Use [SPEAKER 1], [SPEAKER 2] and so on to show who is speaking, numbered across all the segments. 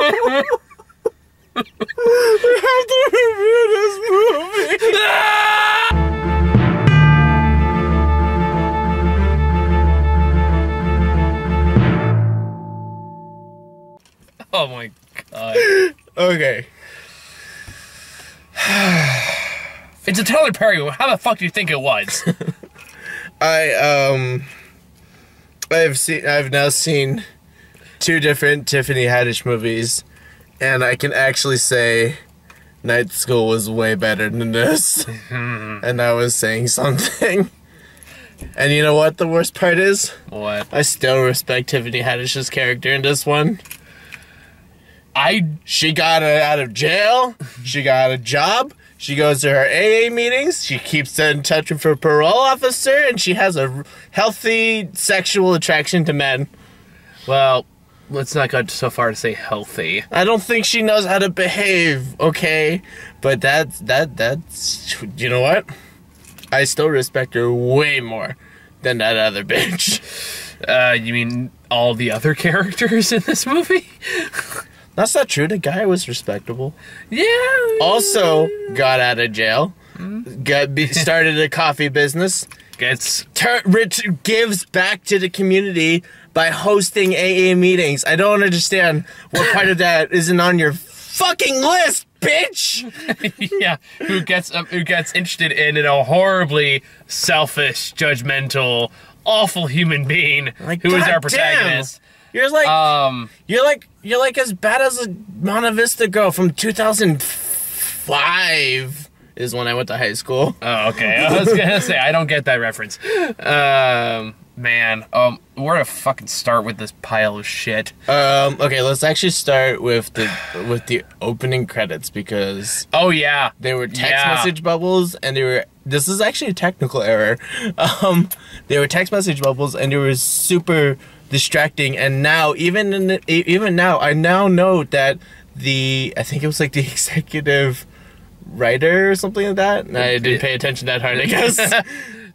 [SPEAKER 1] We have to review this movie.
[SPEAKER 2] Oh my god.
[SPEAKER 1] Okay.
[SPEAKER 2] It's a Tyler Perry. How the fuck do you think it was?
[SPEAKER 1] I've now seen 2 different Tiffany Haddish movies, and I can actually say Night School was way better than this. And I was saying something. And you know what the worst part is?
[SPEAKER 2] What?
[SPEAKER 1] I still respect Tiffany Haddish's character in this one. She got out of jail. She got a job. She goes to her AA meetings. She keeps in touch with her parole officer, and she has a healthy sexual attraction to men.
[SPEAKER 2] Well, let's not go so far to say healthy.
[SPEAKER 1] I don't think she knows how to behave, okay? But that's you know what? I still respect her way more than that other bitch.
[SPEAKER 2] You mean all the other characters in this movie?
[SPEAKER 1] That's not true. The guy was respectable.
[SPEAKER 2] Yeah.
[SPEAKER 1] Also got out of jail. Started a coffee business. Gives back to the community by hosting AA meetings. I don't understand what part of that isn't on your fucking list, bitch.
[SPEAKER 2] Yeah. Who gets interested in a horribly selfish, judgmental, awful human being who is our protagonist.
[SPEAKER 1] You're like as bad as a Monta Vista girl from 2005 is when I went to high school.
[SPEAKER 2] Oh, okay. I was gonna say I don't get that reference. Man, where to fucking start with this pile of shit?
[SPEAKER 1] Okay, let's actually start with the opening credits because they were text message bubbles and this is actually a technical error. They were text message bubbles and they were super distracting, and now even now I now know that I think it was like the executive writer or something like that. I didn't pay attention that hard, I guess.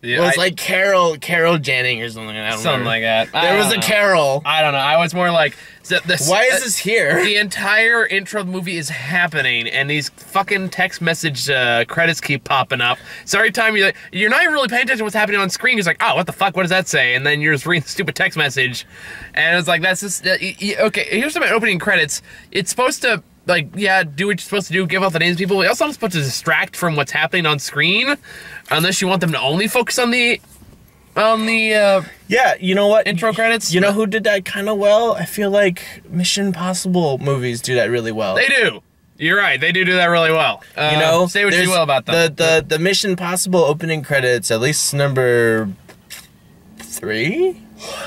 [SPEAKER 1] It was like Carol Janning or something. I don't
[SPEAKER 2] something
[SPEAKER 1] remember.
[SPEAKER 2] Like that.
[SPEAKER 1] There was a Carol.
[SPEAKER 2] I don't know. I was more like,
[SPEAKER 1] why is this here?
[SPEAKER 2] The entire intro of the movie is happening, and these fucking text message credits keep popping up. So every time you're not even really paying attention to what's happening on screen. You're like, oh, what the fuck? What does that say? And then you're just reading the stupid text message, and it's like, that's just okay. Here's some opening credits. It's supposed to do what you're supposed to do, give out the names of people. It's also supposed to distract from what's happening on screen, unless you want them to only focus on the
[SPEAKER 1] you know what,
[SPEAKER 2] intro credits.
[SPEAKER 1] You know who did that kind of well? I feel like Mission Impossible movies do that really well.
[SPEAKER 2] They do. You're right. They do that really well. Say what you will about them.
[SPEAKER 1] The Mission Impossible opening credits, at least number 3.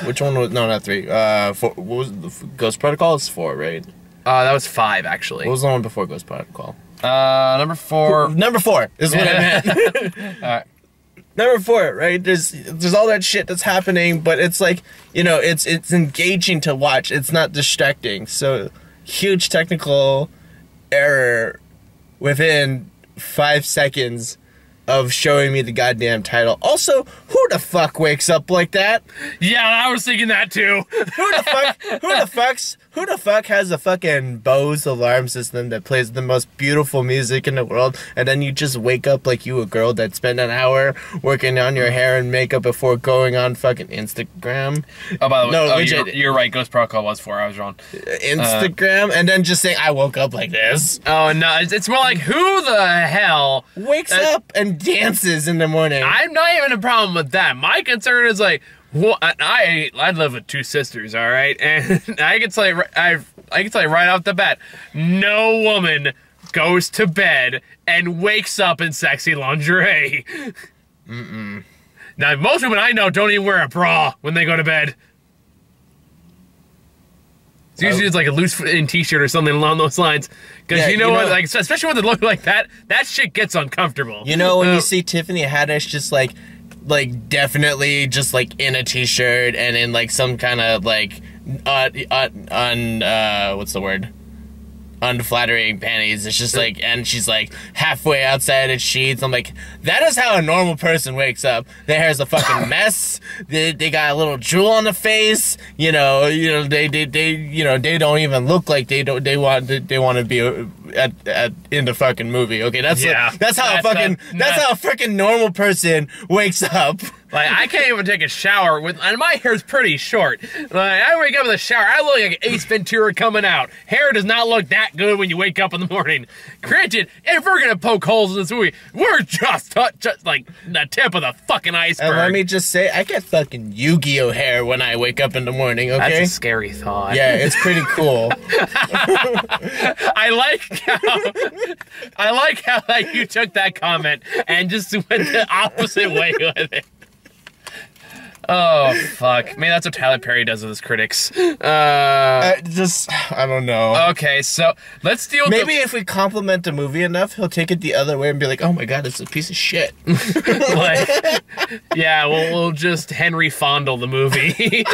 [SPEAKER 1] Which one was? No, not 3. 4. What was the Ghost Protocol? It's 4, right?
[SPEAKER 2] That was 5 actually.
[SPEAKER 1] What was the one before Ghost Protocol?
[SPEAKER 2] Number 4.
[SPEAKER 1] Number 4 is what I meant.
[SPEAKER 2] Alright.
[SPEAKER 1] Number 4, right? There's all that shit that's happening, but it's like, it's engaging to watch. It's not distracting. So, huge technical error within 5 seconds of showing me the goddamn title. Also, who the fuck wakes up like that?
[SPEAKER 2] Yeah, I was thinking that too.
[SPEAKER 1] Who the fuck has a fucking Bose alarm system that plays the most beautiful music in the world, and then you just wake up like you a girl that spent an hour working on your hair and makeup before going on fucking Instagram?
[SPEAKER 2] Oh, by the way, no, you're right. Ghost Protocol was 4. I was wrong.
[SPEAKER 1] Instagram, and then just saying, I woke up like this.
[SPEAKER 2] Oh, no. It's more like, who the hell
[SPEAKER 1] wakes up and dances in the morning?
[SPEAKER 2] I'm not even a problem with that. My concern is like, well, I live with 2 sisters, all right, and I can tell you right off the bat, no woman goes to bed and wakes up in sexy lingerie. Now, most women I know don't even wear a bra when they go to bed. It's usually it's like a loose-fitting t-shirt or something along those lines. Because you know what, like, especially when they look like that shit gets uncomfortable.
[SPEAKER 1] You know, when you see Tiffany Haddish just like definitely just like in a t-shirt and in like some kind of like what's the word? unflattering panties. It's just like, and she's like halfway outside its sheets. I'm like, that is how a normal person wakes up. Their hair's a fucking mess. They got a little drool on the face. They don't even look like they want to be in the fucking movie. Okay, that's how a freaking normal person wakes up.
[SPEAKER 2] Like, I can't even take a shower and my hair's pretty short. Like, I wake up in the shower, I look like Ace Ventura coming out. Hair does not look that good when you wake up in the morning. Granted, if we're gonna poke holes in this movie, we're just like the tip of the fucking iceberg.
[SPEAKER 1] And let me just say, I get fucking Yu-Gi-Oh hair when I wake up in the morning. Okay,
[SPEAKER 2] that's a scary thought.
[SPEAKER 1] Yeah, it's pretty cool.
[SPEAKER 2] I like how you took that comment and just went the opposite way with it. Oh, fuck. Man, that's what Tyler Perry does with his critics.
[SPEAKER 1] I don't know.
[SPEAKER 2] Okay, so let's deal with
[SPEAKER 1] maybe if we compliment the movie enough, he'll take it the other way and be like, oh my god, it's a piece of shit.
[SPEAKER 2] Yeah, we'll just Henry Fondle the movie.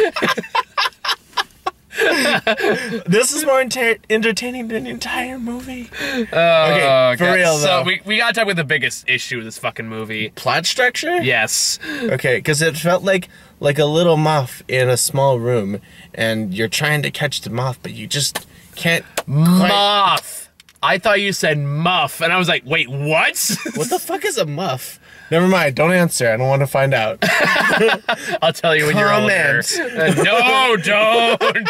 [SPEAKER 1] This is more entertaining than the entire movie.
[SPEAKER 2] Okay,
[SPEAKER 1] for real though.
[SPEAKER 2] So we gotta talk about the biggest issue with this fucking movie.
[SPEAKER 1] Plot structure?
[SPEAKER 2] Yes.
[SPEAKER 1] Okay, because it felt like a little moth in a small room, and you're trying to catch the moth, but you just can't.
[SPEAKER 2] Moth. I thought you said muff, and I was like, wait, what?
[SPEAKER 1] What the fuck is a muff? Never mind. Don't answer. I don't want to find out.
[SPEAKER 2] I'll tell you when you're older. No, don't.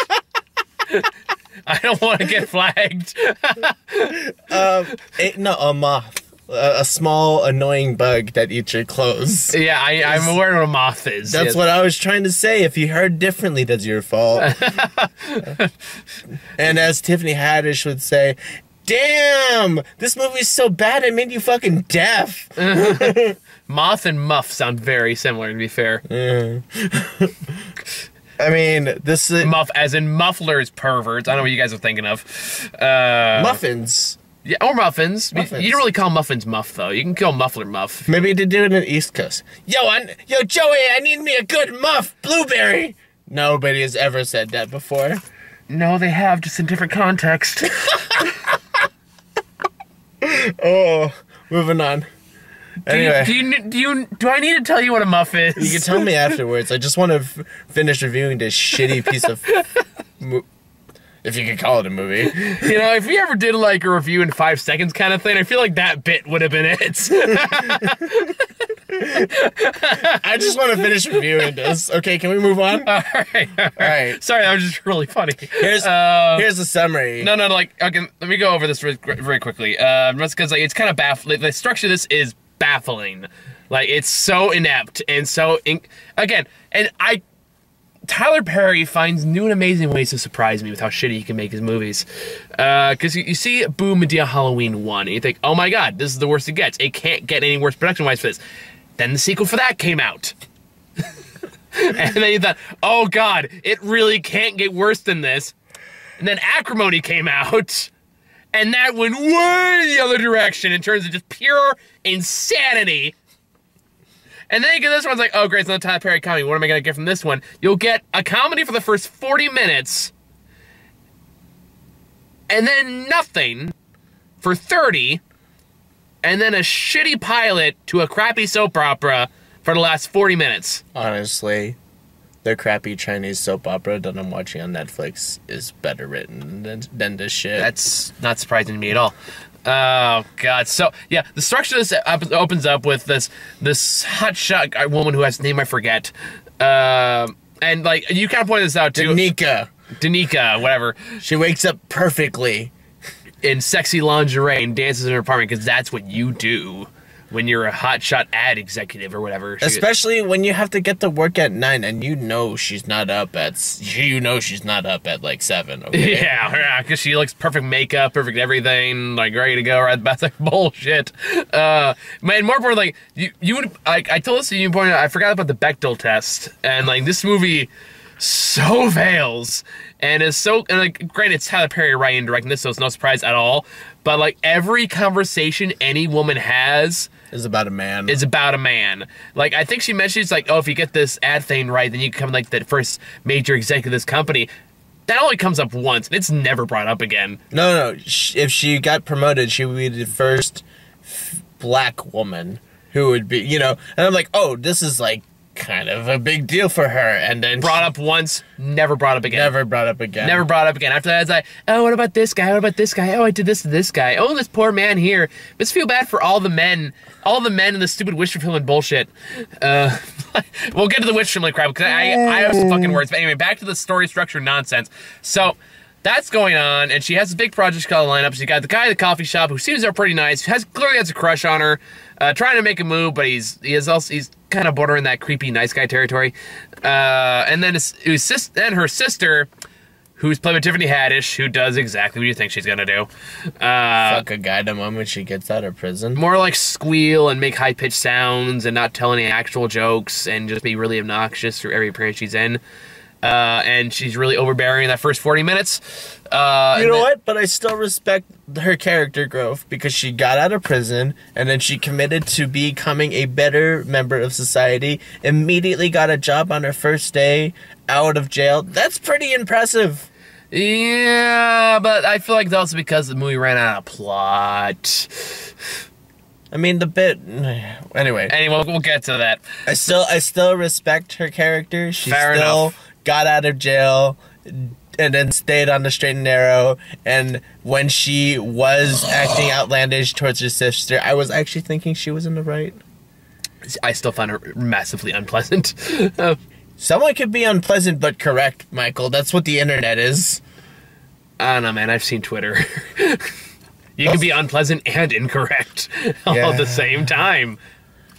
[SPEAKER 2] I don't want to get flagged.
[SPEAKER 1] A moth. A small, annoying bug that eats your clothes.
[SPEAKER 2] Yeah, I'm aware what a moth is.
[SPEAKER 1] That's what I was trying to say. If you heard differently, that's your fault. And as Tiffany Haddish would say, damn, this movie's so bad it made you fucking deaf.
[SPEAKER 2] Moth and muff sound very similar, to be fair.
[SPEAKER 1] I mean, this is...
[SPEAKER 2] Muff, as in mufflers, perverts. I don't know what you guys are thinking of.
[SPEAKER 1] Muffins.
[SPEAKER 2] Yeah, or muffins. You don't really call muffins muff, though. You can call muffler muff.
[SPEAKER 1] Maybe they do it in the East Coast. Yo, Joey, I need me a good muff. Blueberry. Nobody has ever said that before.
[SPEAKER 2] No, they have, just in different context.
[SPEAKER 1] Oh, moving on. Anyway.
[SPEAKER 2] Do I need to tell you what a muff is?
[SPEAKER 1] You can tell me afterwards. I just want to finish reviewing this shitty piece of... if you could call it a movie.
[SPEAKER 2] If we ever did like a review in 5 seconds kind of thing, I feel like that bit would have been it.
[SPEAKER 1] I just want to finish reviewing this. Okay, can we move on?
[SPEAKER 2] All right. Sorry, that was just really funny.
[SPEAKER 1] Here's the summary.
[SPEAKER 2] No, okay, let me go over this very quickly. Just because it's kind of baffling. The structure of this is baffling. Like, it's so inept and so... Tyler Perry finds new and amazing ways to surprise me with how shitty he can make his movies. Because you see Boo Madea Halloween 1, and you think, oh my god, this is the worst it gets. It can't get any worse production-wise for this. Then the sequel for that came out. And then you thought, oh god, it really can't get worse than this. And then Acrimony came out, and that went way the other direction in terms of just pure insanity. And then you get this one's like, oh great, it's another Tyler Perry comedy. What am I going to get from this one? You'll get a comedy for the first 40 minutes, and then nothing for 30, and then a shitty pilot to a crappy soap opera for the last 40 minutes.
[SPEAKER 1] Honestly, the crappy Chinese soap opera that I'm watching on Netflix is better written than this shit.
[SPEAKER 2] That's not surprising to me at all. Oh god! So yeah, the structure of this opens up with this hotshot woman who has a name I forget, and like you kind of pointed this out too. Danica, whatever.
[SPEAKER 1] She wakes up perfectly
[SPEAKER 2] in sexy lingerie and dances in her apartment because that's what you do when you're a hotshot ad executive or whatever.
[SPEAKER 1] Especially when you have to get to work at 9 and she's not up at like 7. Okay?
[SPEAKER 2] Yeah, because she looks perfect makeup, perfect everything, like ready to go. Right, that's like bullshit. Man, more importantly, you would like I told us you pointed out I forgot about the Bechdel test, and like this movie so fails and is so granted it's Tyler Perry writing and directing this, so it's no surprise at all. But like every conversation any woman has
[SPEAKER 1] is about a man.
[SPEAKER 2] Like I think she mentions like, oh, if you get this ad thing right, then you become like the first major executive of this company. that only comes up once. And it's never brought up again.
[SPEAKER 1] No. If she got promoted, she would be the first black woman who would be, you know. And I'm like, oh, this is like kind of a big deal for her. And then
[SPEAKER 2] brought up once, never brought up again.
[SPEAKER 1] Never brought up again.
[SPEAKER 2] Never brought up again. After that, it's like, oh, what about this guy? What about this guy? Oh, I did this to this guy. Oh, this poor man here. Let's feel bad for all the men in the stupid wish fulfillment bullshit. We'll get to the wish fulfillment crap because I have some fucking words. But anyway, back to the story structure nonsense. So that's going on, and she has a big project called lineup. She got the guy at the coffee shop who seems pretty nice, clearly has a crush on her, trying to make a move, but he's kind of bordering that creepy nice guy territory. And then her sister, who's played by Tiffany Haddish, who does exactly what you think she's gonna do.
[SPEAKER 1] Fuck a guy the moment she gets out of prison.
[SPEAKER 2] More like squeal and make high-pitched sounds and not tell any actual jokes and just be really obnoxious for every appearance she's in. And she's really overbearing in that first 40 minutes.
[SPEAKER 1] You know what? But I still respect her character growth because she got out of prison and then she committed to becoming a better member of society, immediately got a job on her first day out of jail. That's pretty impressive.
[SPEAKER 2] Yeah, but I feel like that's also because the movie ran out of plot.
[SPEAKER 1] I mean, the bit... Anyway,
[SPEAKER 2] we'll get to that.
[SPEAKER 1] I still respect her character. She
[SPEAKER 2] Fair
[SPEAKER 1] still
[SPEAKER 2] enough.
[SPEAKER 1] Got out of jail and then stayed on the straight and narrow. And when she was acting outlandish towards her sister, I was actually thinking she was in the right.
[SPEAKER 2] I still find her massively unpleasant.
[SPEAKER 1] Someone could be unpleasant but correct, Michael. That's what the internet is.
[SPEAKER 2] I don't know, man. I've seen Twitter. You can be unpleasant and incorrect all at the same time.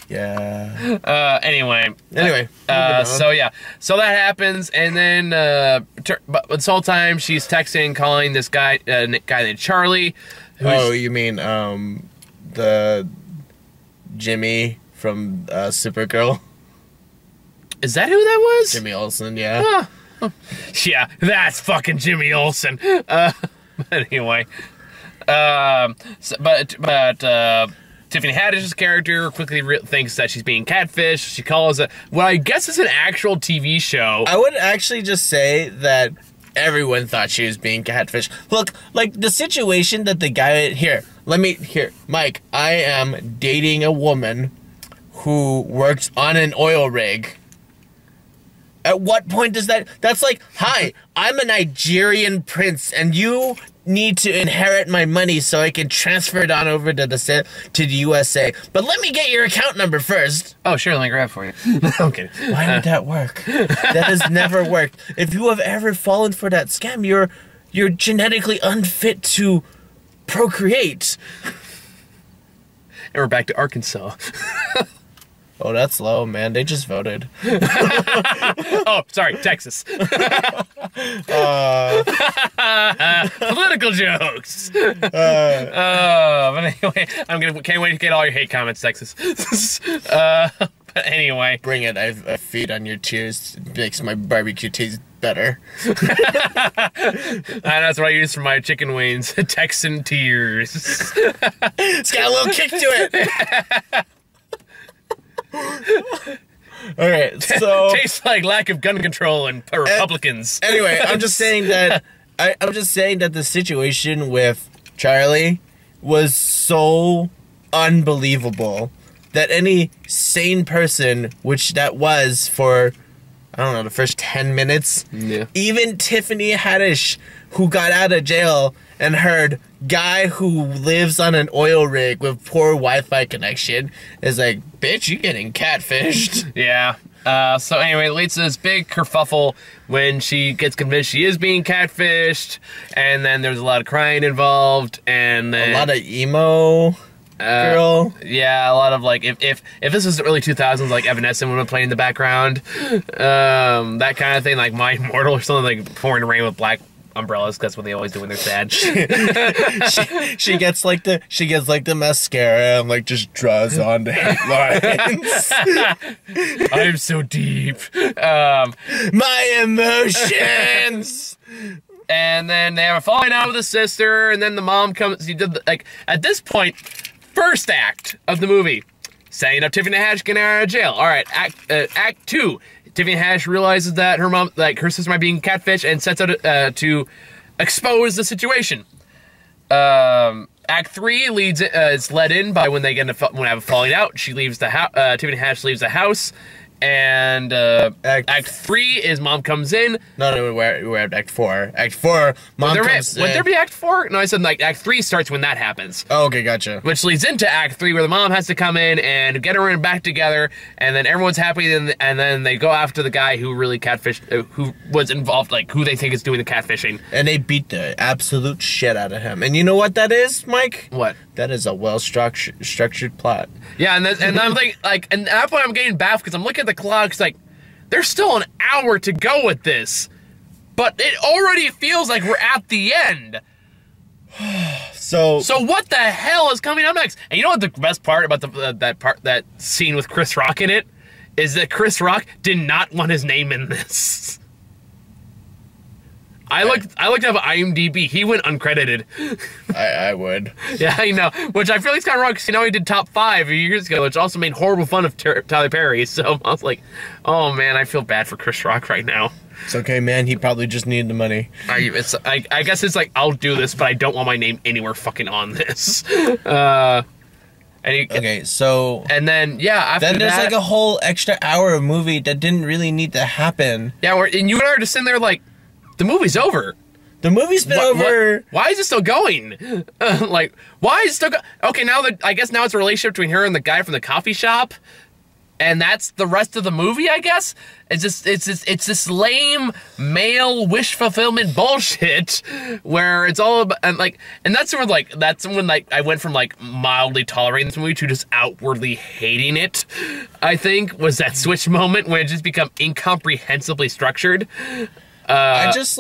[SPEAKER 1] Yeah.
[SPEAKER 2] Anyway.
[SPEAKER 1] So
[SPEAKER 2] that happens, and then but this whole time she's texting, calling this guy named Charlie.
[SPEAKER 1] Oh, you mean the Jimmy from Supergirl?
[SPEAKER 2] Is that who that was?
[SPEAKER 1] Jimmy Olsen, yeah.
[SPEAKER 2] Yeah, that's fucking Jimmy Olsen. Anyway. Tiffany Haddish's character quickly thinks that she's being catfished. She calls it what I guess is an actual TV show.
[SPEAKER 1] I would actually just say that everyone thought she was being catfished. Look, like the situation that the guy Mike, I am dating a woman who works on an oil rig. At what point does that's like, hi, I'm a Nigerian prince and you need to inherit my money so I can transfer it on over to the USA. But let me get your account number first.
[SPEAKER 2] Oh, sure, let me grab it for you. I'm kidding.
[SPEAKER 1] Why would that work? That has never worked. If you have ever fallen for that scam, you're genetically unfit to procreate.
[SPEAKER 2] And we're back to Arkansas.
[SPEAKER 1] Oh, that's low, man. They just voted.
[SPEAKER 2] Oh, sorry, Texas. Political jokes. But anyway, can't wait to get all your hate comments, Texas. But anyway,
[SPEAKER 1] bring it. I feed on your tears. It makes my barbecue taste better.
[SPEAKER 2] That's what I use for my chicken wings. Texan tears.
[SPEAKER 1] It's got a little kick to it. Alright, so...
[SPEAKER 2] Tastes like lack of gun control and Republicans.
[SPEAKER 1] Anyway, I'm just saying that... I'm just saying that the situation with Charlie was so unbelievable that any sane person, which that was for, I don't know, the first 10 minutes, even Tiffany Haddish, who got out of jail and heard guy who lives on an oil rig with poor Wi-Fi connection is like, bitch, you getting catfished.
[SPEAKER 2] Yeah. So anyway, it leads to this big kerfuffle when she gets convinced she is being catfished, and then there's a lot of crying involved, and then
[SPEAKER 1] a lot of emo girl.
[SPEAKER 2] Yeah, a lot of like if this was the early 2000s, like Evanescence would have played in the background, that kind of thing, like My Immortal or something, like Pouring Rain with black umbrellas. That's what they always do when they're sad.
[SPEAKER 1] she gets like the mascara and like just draws on the headlines.
[SPEAKER 2] I'm so deep.
[SPEAKER 1] My emotions.
[SPEAKER 2] And then they have a falling out with the sister, and then the mom comes. He did at this point, first act of the movie, setting up Tiffany Haddish getting out of jail. All right, act 2. Tiffany Haddish realizes that her mom, like her sister, might be being catfish and sets out to expose the situation. Act 3 is led in by when they get when they have a falling out. She leaves the house. Tiffany Haddish leaves the house. And Act 3 is mom comes in.
[SPEAKER 1] No, we're at Act 4. Act 4, mom comes in.
[SPEAKER 2] Would there be Act 4? No, I said like Act 3 starts when that happens.
[SPEAKER 1] Oh, okay, gotcha.
[SPEAKER 2] Which leads into Act 3 where the mom has to come in and get her back together, and then everyone's happy, and then they go after the guy who really catfished, who was involved, like who they think is doing the catfishing. And
[SPEAKER 1] they beat the absolute shit out of him. And you know what that is, Mike?
[SPEAKER 2] What?
[SPEAKER 1] That is a well-structured plot.
[SPEAKER 2] Yeah, and I'm like, and at that point I'm getting baffled because I'm looking at the clock. It's like, there's still an hour to go with this, but it already feels like we're at the end. So what the hell is coming up next? And you know what the best part about that scene with Chris Rock in it is that Chris Rock did not want his name in this. I looked up IMDb. He went uncredited.
[SPEAKER 1] I would.
[SPEAKER 2] Yeah, I know. Which I feel like it's kind of wrong because he did top 5 a few years ago, which also made horrible fun of Tyler Perry. So I was like, oh man, I feel bad for Chris Rock right now.
[SPEAKER 1] It's okay, man. He probably just needed the money.
[SPEAKER 2] I guess it's like, I'll do this, but I don't want my name anywhere fucking on this.
[SPEAKER 1] Okay, so...
[SPEAKER 2] And then, yeah, after
[SPEAKER 1] then there's
[SPEAKER 2] that,
[SPEAKER 1] like a whole extra hour of movie that didn't really need to happen.
[SPEAKER 2] Yeah, and you and I are just sitting there like, the movie's over.
[SPEAKER 1] The movie's been over.
[SPEAKER 2] Why is it still going? Like, why is it still going? Okay, I guess now it's a relationship between her and the guy from the coffee shop, and that's the rest of the movie. I guess it's this lame male wish fulfillment bullshit where it's all about and that's when I went from like mildly tolerating this movie to just outwardly hating it. I think was that switch moment when it just become incomprehensibly structured.
[SPEAKER 1] I just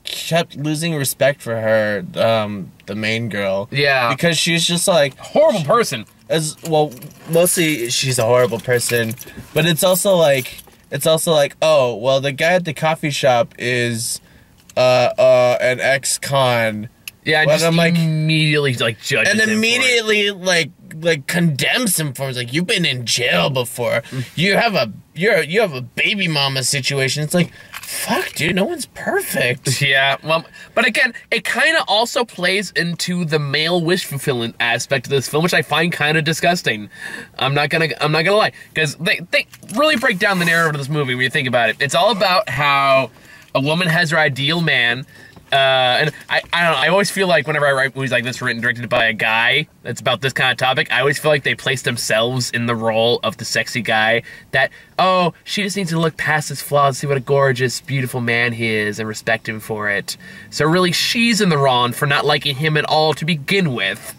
[SPEAKER 1] kept losing respect for her, the main girl.
[SPEAKER 2] Yeah,
[SPEAKER 1] because she's just like
[SPEAKER 2] horrible person.
[SPEAKER 1] As well, mostly she's a horrible person, but it's also like oh well, the guy at the coffee shop is an ex-con.
[SPEAKER 2] Yeah, and just immediately judges
[SPEAKER 1] and
[SPEAKER 2] him
[SPEAKER 1] immediately condemns him for it. It's like, you've been in jail before. You have a baby mama situation. It's like, fuck, dude, no one's perfect.
[SPEAKER 2] Yeah, well, but again, it kind of also plays into the male wish fulfillment aspect of this film, which I find kind of disgusting. I'm not gonna lie, because they really break down the narrative of this movie when you think about it. It's all about how a woman has her ideal man. And I don't know, I always feel like whenever I write movies like this written and directed by a guy that's about this kind of topic, I always feel like they place themselves in the role of the sexy guy that, oh, she just needs to look past his flaws, see what a gorgeous, beautiful man he is, and respect him for it. So really, she's in the wrong for not liking him at all to begin with.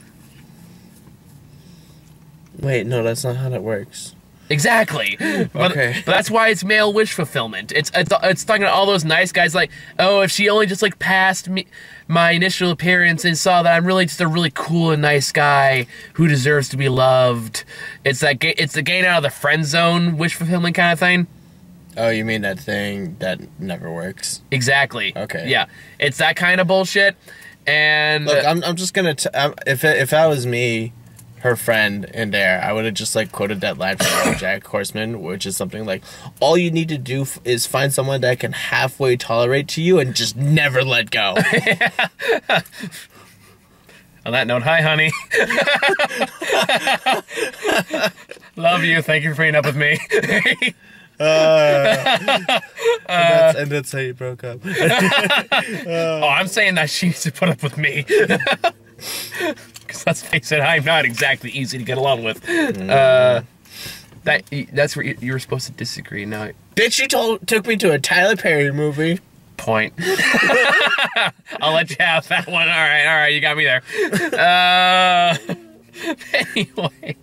[SPEAKER 1] Wait, no, that's not how that works.
[SPEAKER 2] Exactly. But that's why it's male wish fulfillment. It's talking about all those nice guys like, oh, if she only just passed me my initial appearance and saw that I'm really just a really cool and nice guy who deserves to be loved. It's the getting out of the friend zone wish fulfillment kind of thing.
[SPEAKER 1] Oh, you mean that thing that never works?
[SPEAKER 2] Exactly.
[SPEAKER 1] Okay.
[SPEAKER 2] Yeah, it's that kind of bullshit. And
[SPEAKER 1] look, I'm just gonna if I was me, her friend in there, I would have just quoted that line from Jack Horseman, which is something like, all you need to do is find someone that can halfway tolerate to you and just never let go.
[SPEAKER 2] On that note, hi honey. Love you, thank you for putting up with me.
[SPEAKER 1] And that's how you broke up.
[SPEAKER 2] Oh, I'm saying that she needs to put up with me. Because let's face it, I'm not exactly easy to get along with. That's where you were supposed to disagree. No,
[SPEAKER 1] bitch, you took me to a Tyler Perry movie.
[SPEAKER 2] Point. I'll let you have that one. All right, you got me there. Anyway,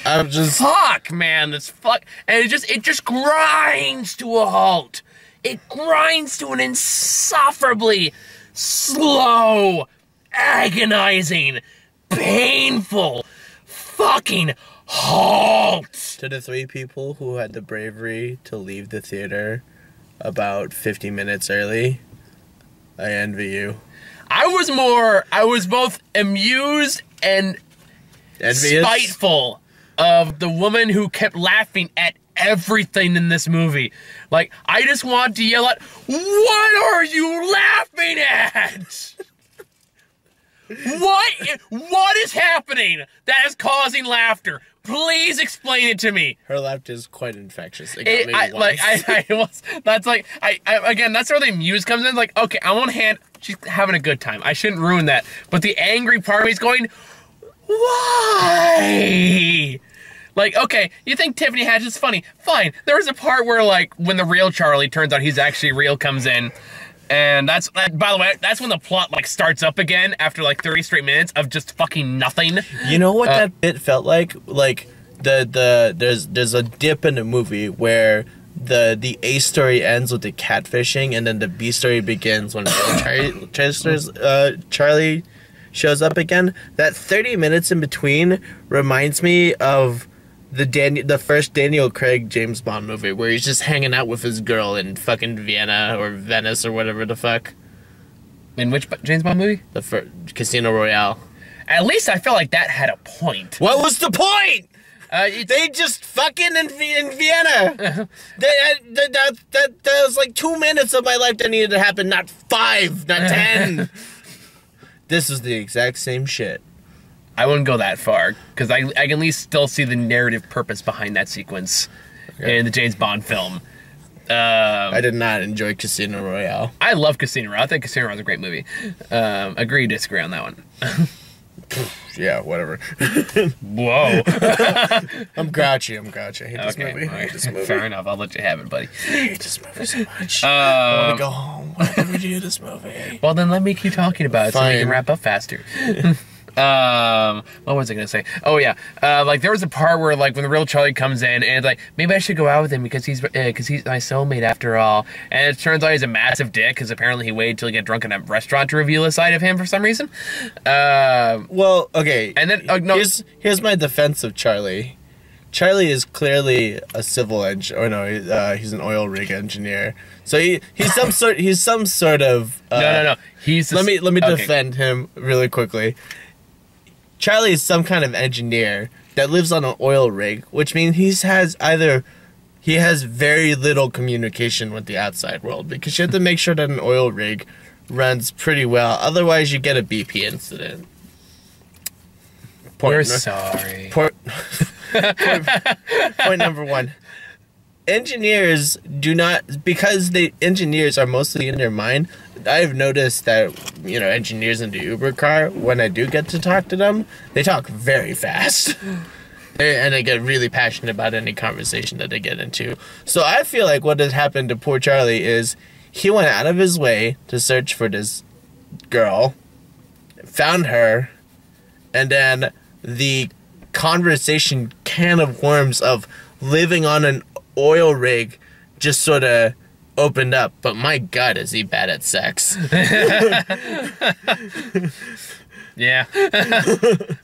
[SPEAKER 1] I'm just
[SPEAKER 2] fuck, man. This fuck, and it just grinds to a halt. It grinds to an insufferably slow, agonizing, painful fucking halt.
[SPEAKER 1] To the 3 people who had the bravery to leave the theater about 50 minutes early, I envy you.
[SPEAKER 2] I was both amused and
[SPEAKER 1] envious?
[SPEAKER 2] spiteful of the woman who kept laughing at everything in this movie. Like, I just want to yell out, "What are you laughing at? What is happening that is causing laughter? Please explain it to me."
[SPEAKER 1] Her laughter is quite infectious.
[SPEAKER 2] Again, that's where the muse comes in. Like, okay, on one hand, she's having a good time. I shouldn't ruin that. But the angry part of me is going, why? Like, okay, you think Tiffany Haddish is funny. Fine. There was a part where, like, when the real Charlie turns out he's actually real comes in. And by the way, that's when the plot, like, starts up again after, like, 30 straight minutes of just fucking nothing.
[SPEAKER 1] You know what that bit felt like? Like, there's a dip in the movie where the A story ends with the catfishing, and then the B story begins when Charlie shows up again. That 30 minutes in between reminds me of the first Daniel Craig James Bond movie, where he's just hanging out with his girl in fucking Vienna or Venice or whatever the fuck.
[SPEAKER 2] In which James Bond movie?
[SPEAKER 1] The first Casino Royale.
[SPEAKER 2] At least I felt like that had a point.
[SPEAKER 1] What was the point? They just fucking in Vienna. That was like 2 minutes of my life that needed to happen, not 5, not 10. This is the exact same shit.
[SPEAKER 2] I wouldn't go that far, because I can at least still see the narrative purpose behind that sequence in the James Bond film.
[SPEAKER 1] I did not enjoy Casino Royale.
[SPEAKER 2] I love Casino Royale. I think Casino Royale is a great movie. Agree, disagree on that one.
[SPEAKER 1] Yeah, whatever.
[SPEAKER 2] Whoa.
[SPEAKER 1] I'm grouchy. I hate this movie. I hate this movie.
[SPEAKER 2] Fair enough. I'll let you have it, buddy.
[SPEAKER 1] I hate this movie so much. I want to go home. Why did we do this movie?
[SPEAKER 2] Well, then let me keep talking about it so we can wrap up faster. What was I gonna say? Oh yeah, like there was a part where like when the real Charlie comes in and like maybe I should go out with him because he's my soulmate after all, and it turns out he's a massive dick because apparently he waited till he got drunk in a restaurant to reveal a side of him for some reason.
[SPEAKER 1] Well, okay,
[SPEAKER 2] and then
[SPEAKER 1] here's my defense of Charlie. Charlie is clearly a civil engineer. He's an oil rig engineer. So he's some sort of.
[SPEAKER 2] No.
[SPEAKER 1] Let me defend him really quickly. Charlie is some kind of engineer that lives on an oil rig, which means he has very little communication with the outside world, because you have to make sure that an oil rig runs pretty well. Otherwise, you get a BP incident.
[SPEAKER 2] We're sorry.
[SPEAKER 1] Point number one. Engineers do not, because engineers are mostly in their mind. I've noticed that, engineers in the Uber car, when I do get to talk to them, they talk very fast. And they get really passionate about any conversation that they get into. So I feel like what has happened to poor Charlie is he went out of his way to search for this girl, found her, and then the conversation can of worms of living on an oil rig just sort of opened up. But my God, is he bad at sex.
[SPEAKER 2] Yeah.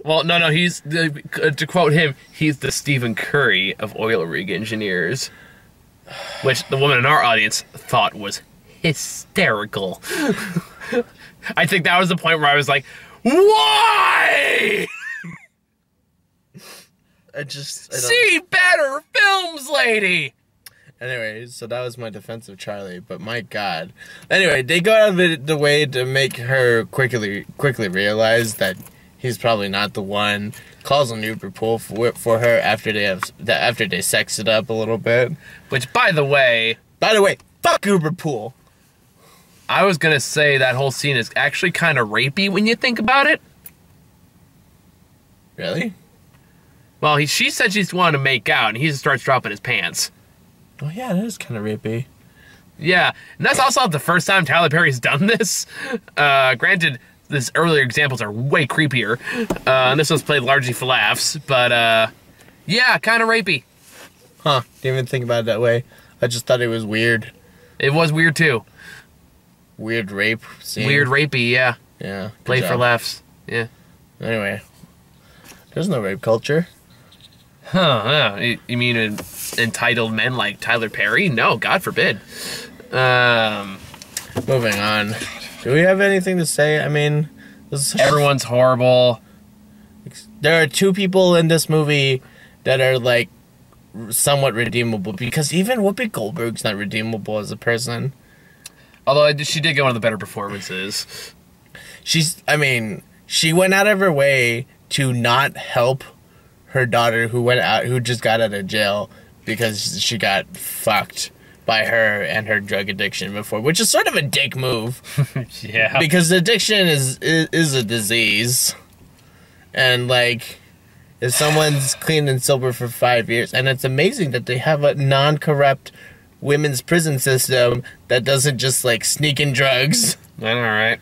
[SPEAKER 2] Well, no, he's to quote him, he's the Stephen Curry of oil rig engineers, which the woman in our audience thought was hysterical. I think that was the point where I was like, why?
[SPEAKER 1] I don't
[SPEAKER 2] see better films, lady.
[SPEAKER 1] Anyway, so that was my defense of Charlie, but my God. Anyway, they go out of the way to make her quickly realize that he's probably not the one. Calls an Uber pool for her after they sex it up a little bit.
[SPEAKER 2] Which, by the way,
[SPEAKER 1] fuck Uber pool.
[SPEAKER 2] I was gonna say that whole scene is actually kind of rapey when you think about it.
[SPEAKER 1] Really?
[SPEAKER 2] Well, she said she's wanting to make out, and he just starts dropping his pants.
[SPEAKER 1] Oh yeah, that is kind of rapey.
[SPEAKER 2] Yeah, and that's also the first time Tyler Perry's done this. Granted, these earlier examples are way creepier, and this was played largely for laughs, but yeah, kind of rapey.
[SPEAKER 1] Huh, didn't even think about it that way. I just thought it was weird.
[SPEAKER 2] It was weird too.
[SPEAKER 1] Weird rape scene.
[SPEAKER 2] Weird rapey, yeah.
[SPEAKER 1] Yeah.
[SPEAKER 2] Played for laughs, yeah.
[SPEAKER 1] Anyway, there's no rape culture.
[SPEAKER 2] Huh, yeah. You mean entitled men like Tyler Perry? No, God forbid.
[SPEAKER 1] Moving on. Do we have anything to say? I mean,
[SPEAKER 2] everyone's horrible.
[SPEAKER 1] There are two people in this movie that are, like, somewhat redeemable, because even Whoopi Goldberg's not redeemable as a person.
[SPEAKER 2] Although she did get one of the better performances.
[SPEAKER 1] She went out of her way to not help her daughter who just got out of jail because she got fucked by her and her drug addiction before, which is sort of a dick move.
[SPEAKER 2] Yeah.
[SPEAKER 1] Because addiction is a disease. And, like, if someone's clean and sober for 5 years, and it's amazing that they have a non-corrupt women's prison system that doesn't just, like, sneak in drugs.
[SPEAKER 2] I know, right?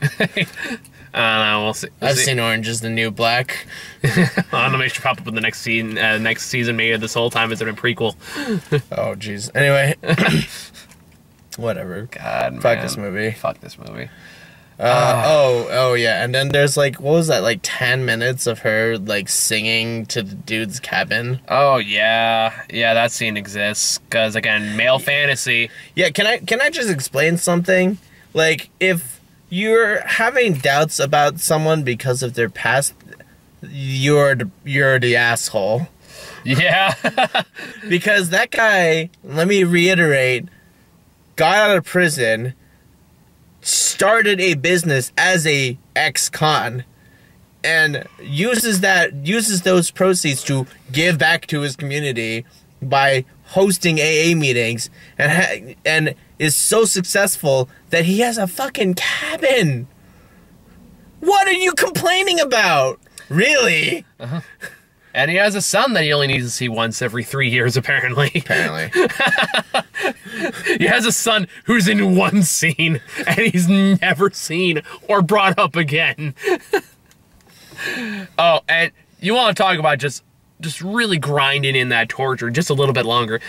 [SPEAKER 2] I don't know, we'll see.
[SPEAKER 1] I've seen Orange is the New Black.
[SPEAKER 2] I don't know, make sure pop up in the next season, maybe this whole time it's been a prequel.
[SPEAKER 1] Oh, jeez. Anyway. Whatever.
[SPEAKER 2] God, man.
[SPEAKER 1] Fuck this movie.
[SPEAKER 2] Fuck this movie.
[SPEAKER 1] Oh, yeah. And then there's, like, what was that, like 10 minutes of her, like, singing to the dude's cabin?
[SPEAKER 2] Oh, yeah. Yeah, that scene exists. Because, again, male fantasy.
[SPEAKER 1] Yeah, can I just explain something? Like, if you're having doubts about someone because of their past, you're the asshole.
[SPEAKER 2] Yeah.
[SPEAKER 1] Because that guy, let me reiterate, got out of prison, started a business as a ex-con, and uses those proceeds to give back to his community by hosting AA meetings, and is so successful that he has a fucking cabin. What are you complaining about? Really?
[SPEAKER 2] Uh-huh. And he has a son that he only needs to see once every 3 years, apparently. He has a son who's in one scene, and he's never seen or brought up again. Oh, and you want to talk about just really grinding in that torture just a little bit longer.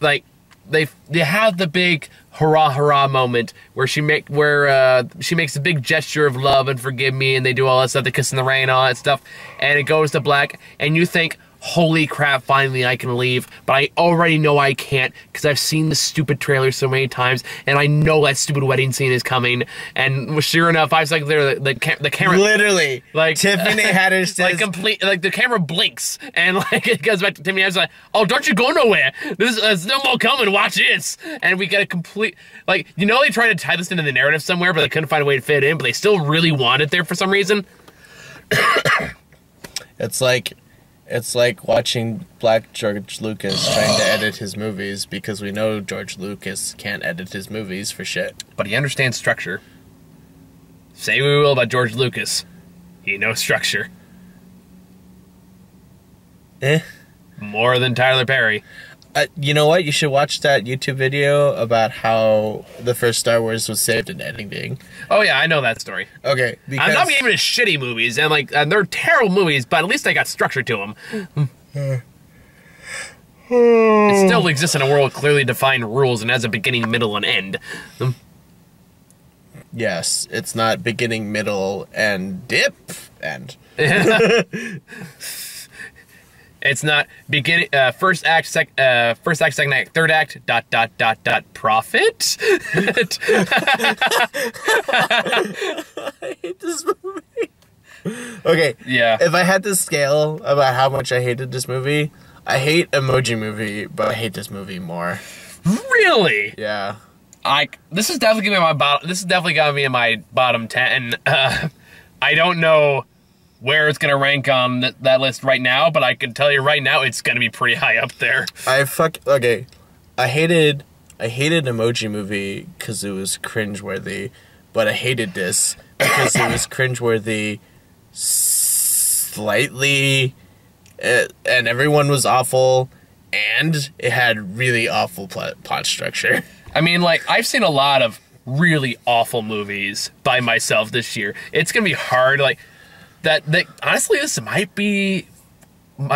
[SPEAKER 2] Like, they have the big hurrah hurrah moment where she makes a big gesture of love and forgive me, and they do all that stuff, the kiss in the rain, all that stuff, and it goes to black, and you think, holy crap, finally I can leave, but I already know I can't, because I've seen the stupid trailer so many times, and I know that stupid wedding scene is coming, and sure enough, 5 seconds later, the camera...
[SPEAKER 1] Literally.
[SPEAKER 2] Like,
[SPEAKER 1] Tiffany Haddish says...
[SPEAKER 2] Like, the camera blinks, and, like, it goes back to Tiffany Haddish, like, oh, don't you go nowhere, there's no more coming, watch this, and we get a complete... Like, you know they tried to tie this into the narrative somewhere, but they couldn't find a way to fit it in, but they still really want it there for some reason.
[SPEAKER 1] It's like watching Black George Lucas trying to edit his movies, because we know George Lucas can't edit his movies for shit.
[SPEAKER 2] But he understands structure. Say what we will about George Lucas, he knows structure. More than Tyler Perry.
[SPEAKER 1] You know what? You should watch that YouTube video about how the first Star Wars was saved in editing.
[SPEAKER 2] Oh yeah, I know that story.
[SPEAKER 1] Okay,
[SPEAKER 2] because... I'm not giving it shitty movies, and they're terrible movies, but at least they got structure to them. It still exists in a world with clearly defined rules and has a beginning, middle, and end.
[SPEAKER 1] Yes, it's not beginning, middle, and dip, end.
[SPEAKER 2] It's not beginning, first act, second act, third act, ... profit.
[SPEAKER 1] I hate this movie. Okay.
[SPEAKER 2] Yeah.
[SPEAKER 1] If I had to scale about how much I hated this movie, I hate Emoji Movie, but I hate this movie more.
[SPEAKER 2] Really?
[SPEAKER 1] Yeah.
[SPEAKER 2] This is definitely gonna be in my bottom 10. I don't know where it's gonna rank on that list right now, but I can tell you right now it's gonna be pretty high up there.
[SPEAKER 1] Okay. I hated Emoji Movie because it was cringeworthy, but I hated this because it was cringeworthy slightly, and everyone was awful, and it had really awful plot structure.
[SPEAKER 2] I mean, like, I've seen a lot of really awful movies by myself this year. It's gonna be hard, like, that honestly, this might be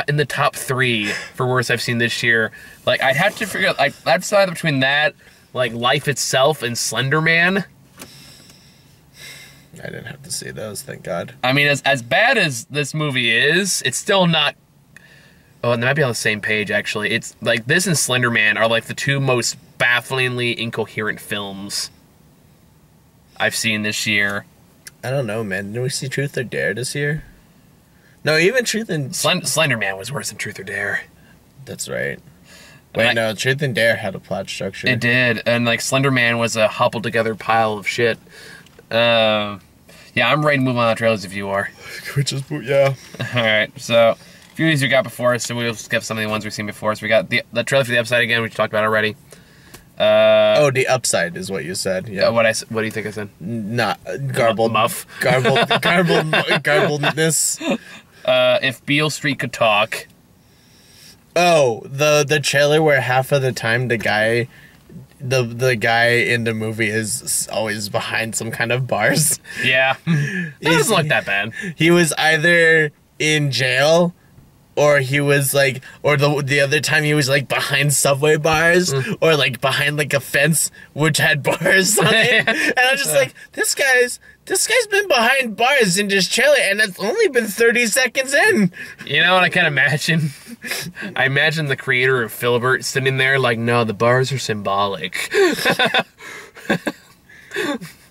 [SPEAKER 2] in the top 3 for worst I've seen this year. Like, I'd have to figure out, I'd decide between that, like, Life Itself and Slender Man.
[SPEAKER 1] I didn't have to see those, thank God.
[SPEAKER 2] I mean, as bad as this movie is, it's still not... Oh, and they might be on the same page, actually. It's, like, this and Slender Man are, like, the 2 most bafflingly incoherent films I've seen this year.
[SPEAKER 1] I don't know, man. Did we see Truth or Dare this year? No, even Truth and...
[SPEAKER 2] Slender Man was worse than Truth or Dare.
[SPEAKER 1] That's right. Wait, no, Truth and Dare had a plot structure.
[SPEAKER 2] It did, and like Slender Man was a hobbled together pile of shit. Yeah, I'm ready to move on to trailers if you are.
[SPEAKER 1] Yeah.
[SPEAKER 2] Alright, so a few of these we got before us, so we'll skip some of the ones we've seen before. So we got the trailer for The Upside again, which we talked about already.
[SPEAKER 1] The Upside is what you said. Yeah.
[SPEAKER 2] What do you think I said?
[SPEAKER 1] Not garbled.
[SPEAKER 2] Muff.
[SPEAKER 1] Garbledness.
[SPEAKER 2] If Beale Street Could Talk.
[SPEAKER 1] Oh, the trailer where half of the time the guy in the movie is always behind some kind of bars.
[SPEAKER 2] Yeah. It doesn't look that bad.
[SPEAKER 1] He was either in jail, or he was like, or the other time he was like behind subway bars, or like behind like a fence which had bars on it. And I'm just like, this guy's been behind bars in this trailer, and it's only been 30 seconds in.
[SPEAKER 2] You know what I can imagine? I imagine the creator of Philibert sitting there like, no, the bars are symbolic.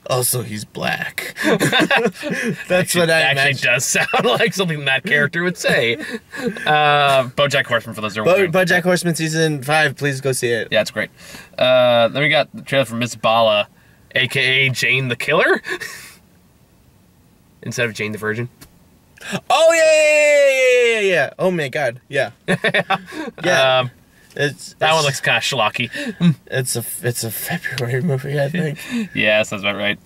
[SPEAKER 1] Also, he's black. That's what I imagine.
[SPEAKER 2] Actually does sound like something that character would say. BoJack Horseman, for those who are wondering.
[SPEAKER 1] BoJack Horseman season 5, please go see it.
[SPEAKER 2] Yeah, it's great. Then we got the trailer for Miss Bala, a.k.a. Jane the Killer. Instead of Jane the Virgin.
[SPEAKER 1] Oh, yeah. Oh, my God. Yeah. Yeah.
[SPEAKER 2] That one looks kind of schlocky.
[SPEAKER 1] It's a February movie, I think.
[SPEAKER 2] Yeah, sounds about right.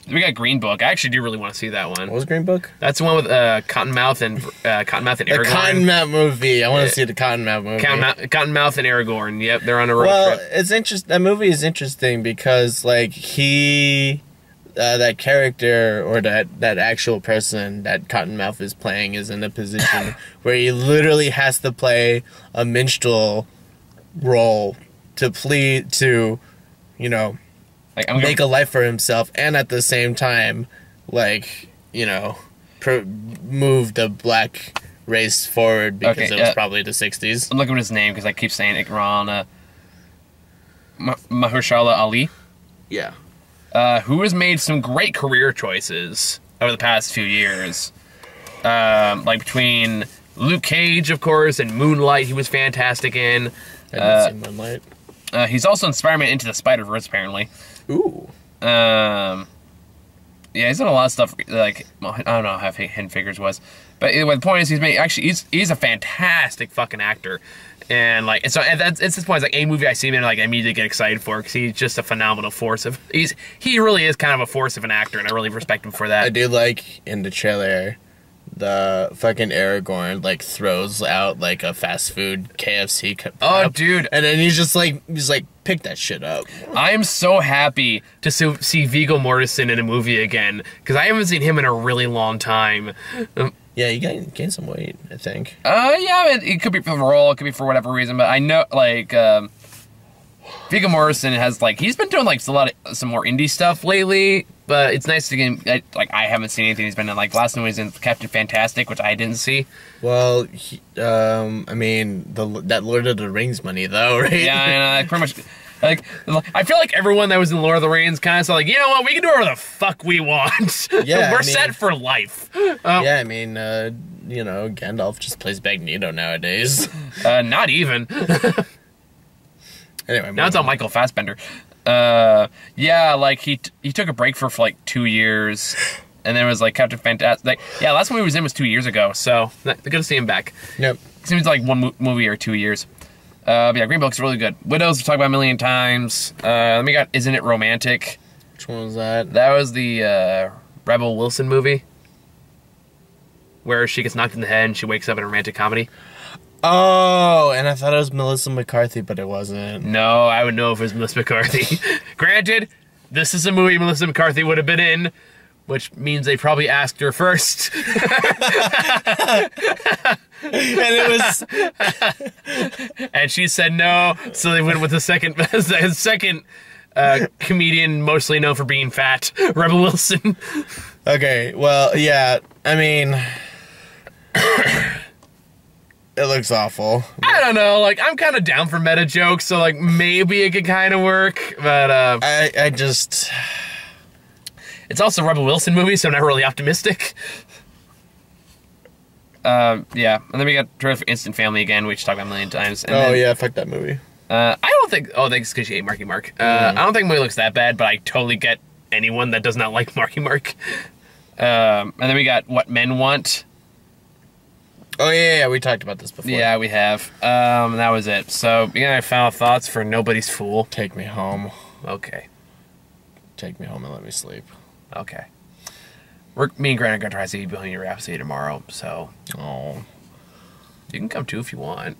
[SPEAKER 2] We got Green Book. I actually do really want to see that one.
[SPEAKER 1] What was Green Book?
[SPEAKER 2] That's the one with Cottonmouth and Aragorn.
[SPEAKER 1] The Cottonmouth movie. I want to see the Cottonmouth movie.
[SPEAKER 2] Cottonmouth and Aragorn. Yep, they're on a road trip.
[SPEAKER 1] Well, it's interesting. That movie is interesting because, like, that character or that actual person that Cottonmouth is playing is in a position where he literally has to play a minstrel role to like make a life for himself, and at the same time, like, move the black race forward because it was probably the 60s.
[SPEAKER 2] I'm looking at his name because I keep saying it wrong. Mahershala Ali.
[SPEAKER 1] Yeah.
[SPEAKER 2] Who has made some great career choices over the past few years. Like between Luke Cage, of course, and Moonlight, he was fantastic in.
[SPEAKER 1] I haven't seen Moonlight.
[SPEAKER 2] He's also in Spider-Man Into the Spider-Verse, apparently.
[SPEAKER 1] Ooh.
[SPEAKER 2] Yeah, he's done a lot of stuff. Like, I don't know how Hidden Figures was, but anyway, the point is, he's a fantastic fucking actor, and like, it's this point. It's like a movie I see him in, like, I immediately get excited for because he's just a phenomenal force of. He really is kind of a force of an actor, and I really respect him for that.
[SPEAKER 1] I do like in the trailer, the fucking Aragorn like throws out like a fast food KFC cup.
[SPEAKER 2] Oh, dude!
[SPEAKER 1] And then he's like pick that shit up.
[SPEAKER 2] I am so happy to see Viggo Mortensen in a movie again because I haven't seen him in a really long time.
[SPEAKER 1] Yeah, you gained some weight, I think.
[SPEAKER 2] Yeah, it could be for the role, it could be for whatever reason, but I know like Viggo Mortensen has like he's been doing like some more indie stuff lately. But it's nice to get like I haven't seen anything he's been in. Like last one was in Captain Fantastic, which I didn't see.
[SPEAKER 1] Well, I mean that Lord of the Rings money though, right?
[SPEAKER 2] Yeah, and pretty much. Like I feel like everyone that was in Lord of the Rings kind of said like, you know what, we can do whatever the fuck we want. Yeah, we're set for life.
[SPEAKER 1] Yeah, I mean, Gandalf just plays Magneto nowadays.
[SPEAKER 2] Not even.
[SPEAKER 1] Anyway,
[SPEAKER 2] now it's on Michael Fassbender. Yeah, like he took a break for like 2 years, and then it was like Captain Fantastic. Like, yeah, last one he was in was 2 years ago, so good to see him back.
[SPEAKER 1] Yep,
[SPEAKER 2] seems like one movie or 2 years. But yeah, Green Book's really good. Widows we've talked about a million times. Then we got Isn't It Romantic?
[SPEAKER 1] Which one was that?
[SPEAKER 2] That was the Rebel Wilson movie, where she gets knocked in the head and she wakes up in a romantic comedy.
[SPEAKER 1] Oh, and I thought it was Melissa McCarthy, but it wasn't.
[SPEAKER 2] No, I would know if it was Melissa McCarthy. Granted, this is a movie Melissa McCarthy would have been in, which means they probably asked her first. And it was... and she said no, so they went with the second comedian mostly known for being fat, Rebel Wilson.
[SPEAKER 1] Okay, well, yeah, I mean... It looks awful.
[SPEAKER 2] I don't know, like, I'm kind of down for meta jokes, so, like, maybe it could kind of work, but,
[SPEAKER 1] I just...
[SPEAKER 2] It's also a Rebel Wilson movie, so I'm not really optimistic. Yeah, and then we got trailer for Instant Family again, which we talked about a million times. And
[SPEAKER 1] yeah, fuck that movie.
[SPEAKER 2] I don't think... Oh, thanks, because you hate Marky Mark. I don't think the movie looks that bad, but I totally get anyone that does not like Marky Mark. And then we got What Men Want.
[SPEAKER 1] Oh, yeah, we talked about this before.
[SPEAKER 2] Yeah, we have. That was it. So, you got any final thoughts for Nobody's Fool?
[SPEAKER 1] Take me home.
[SPEAKER 2] Okay.
[SPEAKER 1] Take me home and let me sleep.
[SPEAKER 2] Okay. Me and Grant are going to try to see Bohemian Rhapsody tomorrow, so...
[SPEAKER 1] Oh.
[SPEAKER 2] You can come too if you want.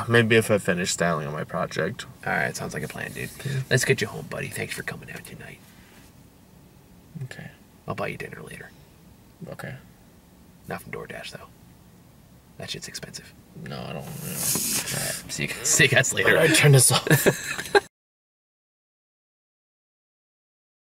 [SPEAKER 1] Maybe if I finish styling on my project.
[SPEAKER 2] Alright, sounds like a plan, dude. Let's get you home, buddy. Thanks for coming out tonight.
[SPEAKER 1] Okay.
[SPEAKER 2] I'll buy you dinner later.
[SPEAKER 1] Okay.
[SPEAKER 2] Not from DoorDash, though. That shit's expensive.
[SPEAKER 1] No, I don't.
[SPEAKER 2] Alright, see you guys later.
[SPEAKER 1] Alright, turn this off.